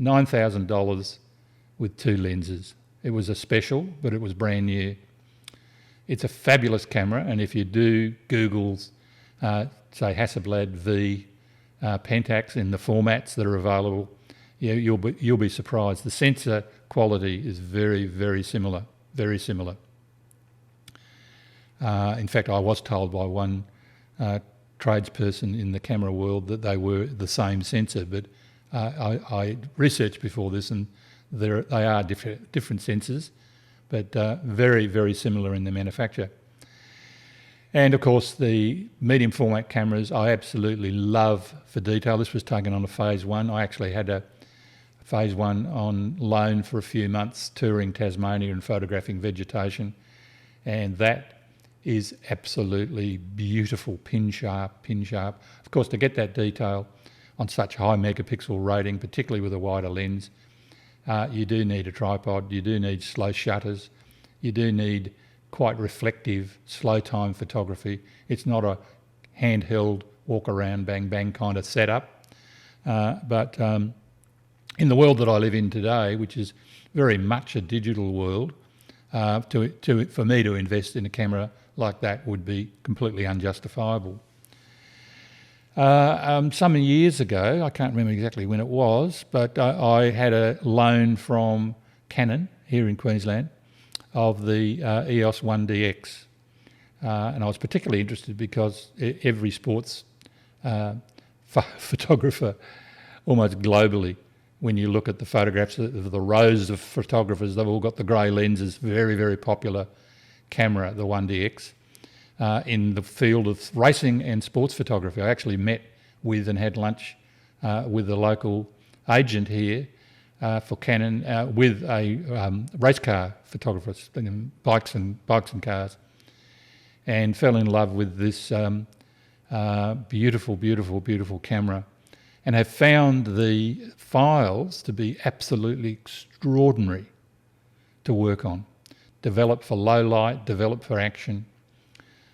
$9,000 with 2 lenses. It was a special, but it was brand new. It's a fabulous camera, and if you do Google's, say Hasselblad V Pentax in the formats that are available, you'll be surprised. The sensor quality is very, very similar, very similar. In fact, I was told by one tradesperson in the camera world that they were the same sensor, but I researched before this, and they are different sensors, but very, very similar in the manufacture. And of course the medium format cameras I absolutely love for detail. This was taken on a phase one. I actually had a phase one on loan for a few months, touring Tasmania and photographing vegetation, and that is absolutely beautiful, pin sharp. Of course, to get that detail on such high megapixel rating, particularly with a wider lens, you do need a tripod, you do need slow shutters, you do need quite reflective, slow time photography. It's not a handheld, walk around, bang, bang kind of setup. But in the world that I live in today, which is very much a digital world, for me to invest in a camera like that would be completely unjustifiable. Some years ago, I can't remember exactly when it was, but I had a loan from Canon here in Queensland of the EOS 1DX, and I was particularly interested because every sports photographer, almost globally, when you look at the photographs of the rows of photographers, they've all got the grey lenses, very, very popular camera, the 1DX. In the field of racing and sports photography, I actually met with and had lunch with the local agent here for Canon with a race car photographer, bikes and cars, and fell in love with this beautiful camera, and have found the files to be absolutely extraordinary to work on. Developed for low light, developed for action.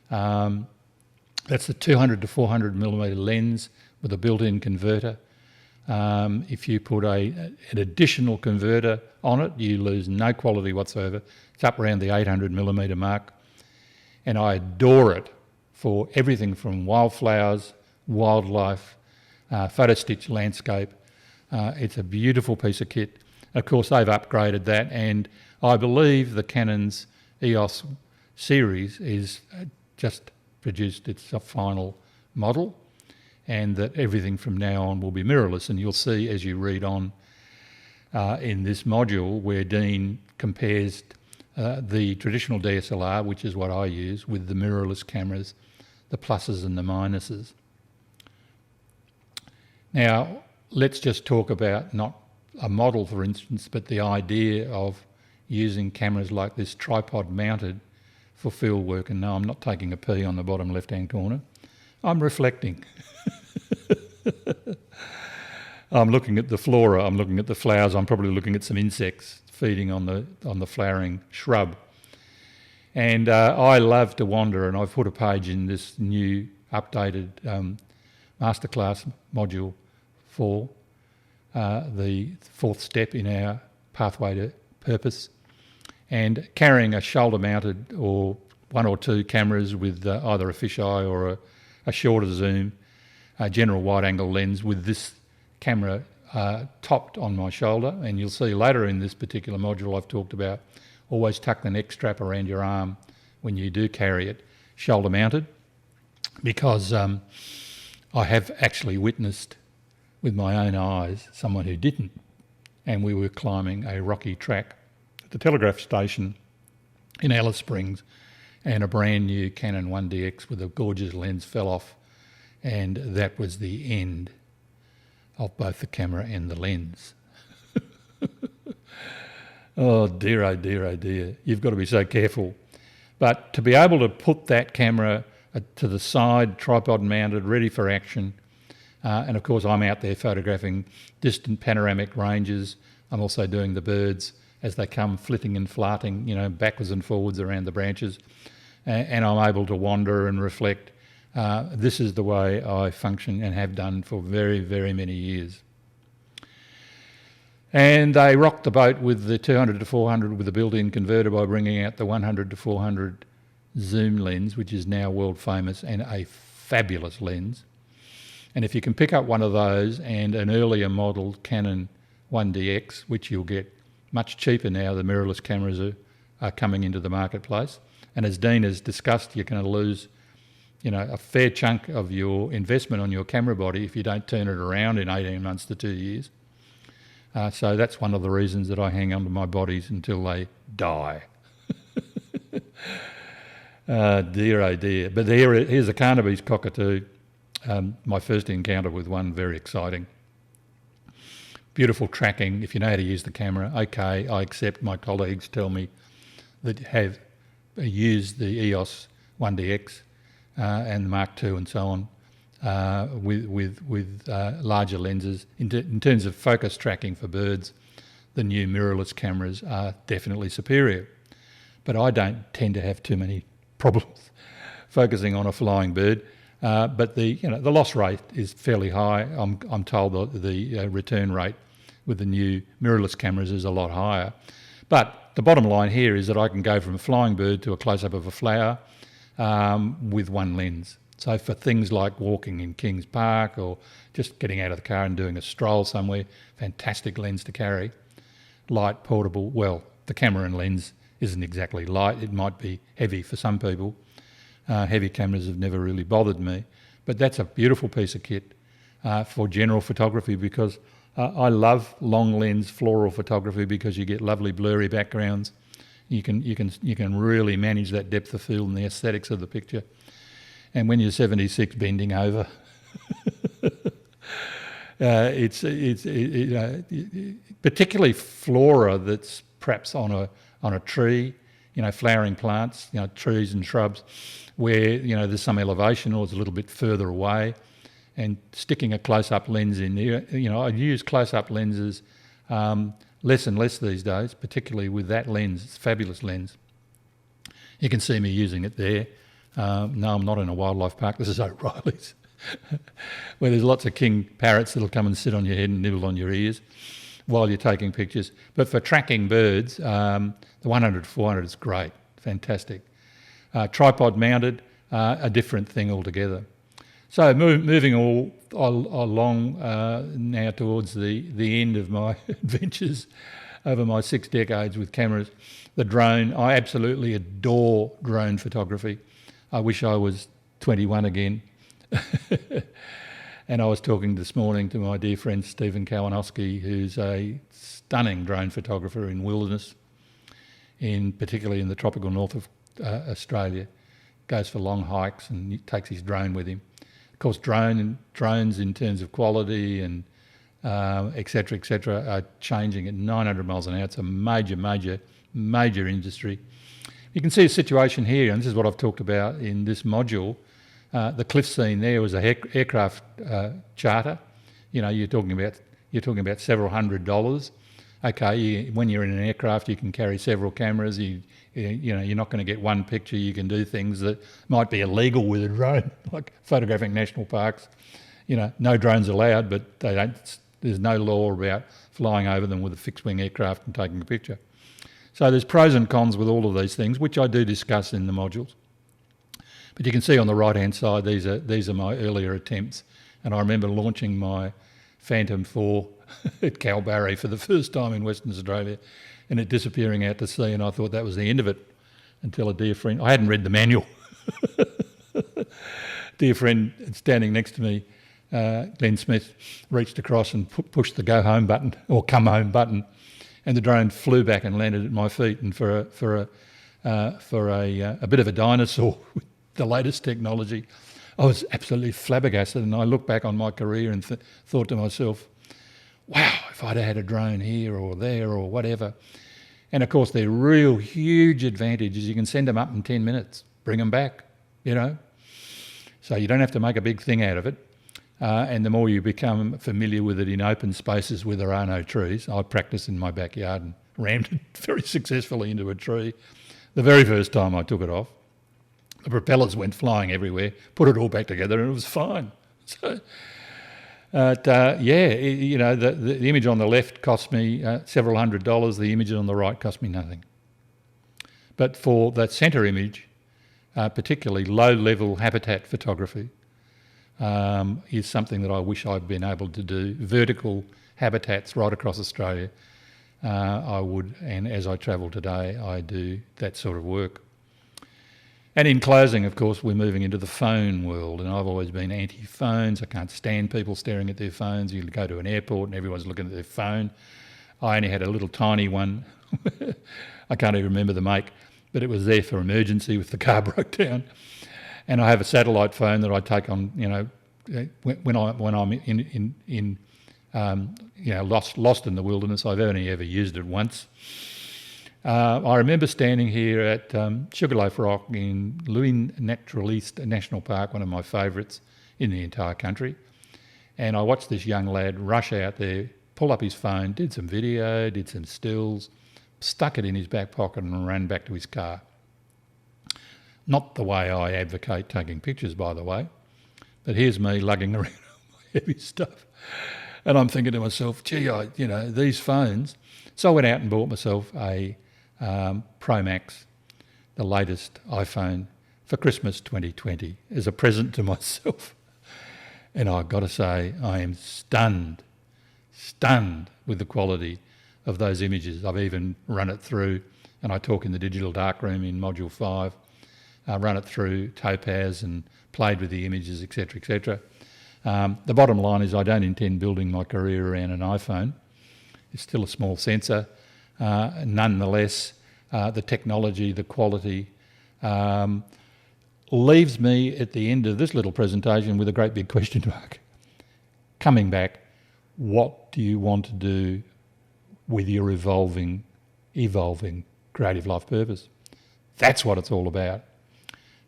That's the 200 to 400 millimetre lens with a built-in converter. If you put an additional converter on it, you lose no quality whatsoever. It's up around the 800 millimetre mark. And I adore it for everything from wildflowers, wildlife, photo stitch landscape. It's a beautiful piece of kit. Of course, they've upgraded that, and I believe the Canon's EOS series is just produced its final model, and that everything from now on will be mirrorless. And you'll see as you read on in this module where Dean compares the traditional DSLR, which is what I use, with the mirrorless cameras, the pluses and the minuses. Now, let's just talk about not a model, for instance, but the idea of using cameras like this tripod mounted for field work. And no, I'm not taking a pee on the bottom left-hand corner. I'm reflecting. I'm looking at the flora, I'm looking at the flowers, I'm probably looking at some insects. feeding on the flowering shrub. And I love to wander, and I've put a page in this new updated masterclass module for the fourth step in our pathway to purpose, and carrying a shoulder-mounted or one or two cameras with either a fisheye or a shorter zoom, a general wide-angle lens with this camera topped on my shoulder. And you'll see later in this particular module I've talked about always tuck the neck strap around your arm when you do carry it, shoulder-mounted, because I have actually witnessed with my own eyes someone who didn't, and we were climbing a rocky track at the telegraph station in Alice Springs, and a brand new Canon 1DX with a gorgeous lens fell off, and that was the end of both the camera and the lens. Oh dear, oh dear, oh dear. You've got to be so careful. But to be able to put that camera to the side, tripod mounted, ready for action, and of course I'm out there photographing distant panoramic ranges. I'm also doing the birds as they come flitting and flarting, backwards and forwards around the branches, and I'm able to wander and reflect. This is the way I function and have done for very, very many years. And they rocked the boat with the 200 to 400 with the built-in converter by bringing out the 100 to 400 zoom lens, which is now world famous and a fabulous lens. And if you can pick up one of those and an earlier model Canon 1DX, which you'll get much cheaper now, the mirrorless cameras are coming into the marketplace. And as Dean has discussed, you're going to lose a fair chunk of your investment on your camera body if you don't turn it around in 18 months to 2 years. So that's one of the reasons that I hang onto my bodies until they die. Dear, oh dear. But here's a Carnaby's cockatoo, my first encounter with one, very exciting. Beautiful tracking, if you know how to use the camera. Okay, I accept my colleagues tell me that have used the EOS 1DX and the Mark II and so on, with larger lenses. In terms of focus tracking for birds, the new mirrorless cameras are definitely superior. But I don't tend to have too many problems focusing on a flying bird. But the loss rate is fairly high. I'm told that the return rate with the new mirrorless cameras is a lot higher. But the bottom line here is that I can go from a flying bird to a close-up of a flower with one lens. So for things like walking in Kings Park or just getting out of the car and doing a stroll somewhere, fantastic lens to carry. Light, portable. Well, the camera and lens isn't exactly light. It might be heavy for some people. Heavy cameras have never really bothered me. But that's a beautiful piece of kit for general photography, because I love long lens floral photography because you get lovely blurry backgrounds. You can really manage that depth of field and the aesthetics of the picture. And when you're 76 bending over, it's particularly flora that's perhaps on a tree, flowering plants, trees and shrubs, where there's some elevation or it's a little bit further away, and sticking a close-up lens in there. I use close-up lenses less and less these days, particularly with that lens. It's a fabulous lens. You can see me using it there. No, I'm not in a wildlife park. This is O'Reilly's, where there's lots of king parrots that'll come and sit on your head and nibble on your ears while you're taking pictures. But for tracking birds, the 100 to 400 is great, fantastic. Tripod mounted, a different thing altogether. So moving all along now towards the end of my adventures over my 6 decades with cameras. The drone, I absolutely adore drone photography. I wish I was 21 again. And I was talking this morning to my dear friend Stephen Kawanowski, who's a stunning drone photographer in wilderness, particularly in the tropical north of Australia. Goes for long hikes and he takes his drone with him. Of course, drones in terms of quality and et cetera, are changing at 900 miles an hour. It's a major industry. You can see a situation here, and this is what I've talked about in this module. The cliff scene there was a aircraft charter. You're talking about several $100s Okay, when you're in an aircraft, you can carry several cameras. You're not going to get one picture. You can do things that might be illegal with a drone, like photographing national parks. No drones allowed, but there's no law about flying over them with a fixed-wing aircraft and taking a picture. So there's pros and cons with all of these things, which I do discuss in the modules. But you can see on the right-hand side, these are my earlier attempts. And I remember launching my Phantom 4 at Kalbarri for the first time in Western Australia, and it disappearing out to sea, and I thought that was the end of it until a dear friend, I hadn't read the manual, dear friend standing next to me, Glenn Smith, reached across and pushed the go home button or come home button, and the drone flew back and landed at my feet. And for a bit of a dinosaur with the latest technology, I was absolutely flabbergasted. And I look back on my career and thought to myself, wow, if I'd had a drone here or there or whatever. And of course, their real huge advantage is you can send them up in 10 minutes, bring them back, So you don't have to make a big thing out of it. And the more you become familiar with it in open spaces where there are no trees, I practiced in my backyard and rammed it very successfully into a tree the very first time I took it off. The propellers went flying everywhere, put it all back together, and it was fine. So, the image on the left cost me several $100. The image on the right cost me nothing. But for that centre image, particularly low-level habitat photography, is something that I wish I'd been able to do. Vertical habitats right across Australia, I would, and as I travel today, I do that sort of work. And in closing, of course, we're moving into the phone world, and I've always been anti-phones. I can't stand people staring at their phones. You go to an airport and everyone's looking at their phone. I only had a little tiny one. I can't even remember the make, but it was there for emergency if the car broke down. And I have a satellite phone that I take on, when I'm lost in the wilderness. I've only ever used it once. I remember standing here at Sugarloaf Rock in Lewin Natural East National Park, one of my favourites in the entire country. And I watched this young lad rush out there, pull up his phone, did some video, did some stills, stuck it in his back pocket and ran back to his car. Not the way I advocate taking pictures, by the way, but here's me lugging around my heavy stuff. And I'm thinking to myself, gee, these phones. So I went out and bought myself a Pro Max, the latest iPhone, for Christmas 2020 as a present to myself. And I've got to say, I am stunned with the quality of those images. I've even run it through, and I talk in the digital darkroom in Module 5, run it through Topaz and played with the images, etc., etc. The bottom line is I don't intend building my career around an iPhone. It's still a small sensor. Nonetheless, the technology, the quality, leaves me at the end of this little presentation with a great big question mark. Coming back, what do you want to do with your evolving creative life purpose? That's what it's all about.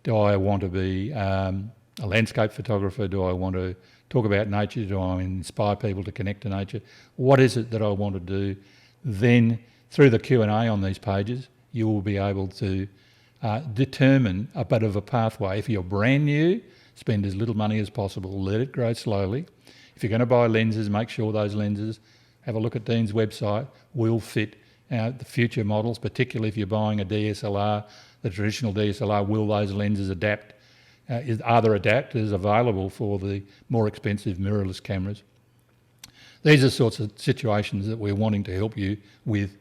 Do I want to be a landscape photographer? Do I want to talk about nature? Do I inspire people to connect to nature? What is it that I want to do? Then through the Q&A on these pages, you will be able to determine a bit of a pathway. If you're brand new, spend as little money as possible, let it grow slowly. If you're going to buy lenses, make sure those lenses, have a look at Dean's website, will fit the future models, particularly if you're buying a DSLR, the traditional DSLR, will those lenses adapt? Are there adapters available for the more expensive mirrorless cameras? These are sorts of situations that we're wanting to help you with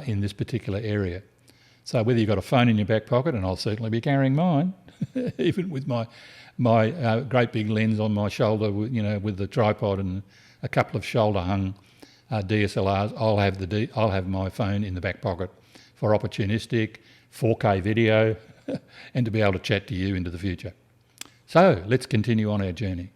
in this particular area. So whether you've got a phone in your back pocket, and I'll certainly be carrying mine, even with my great big lens on my shoulder, with the tripod and a couple of shoulder-hung DSLRs, I'll have my phone in the back pocket for opportunistic 4K video and to be able to chat to you into the future. So let's continue on our journey.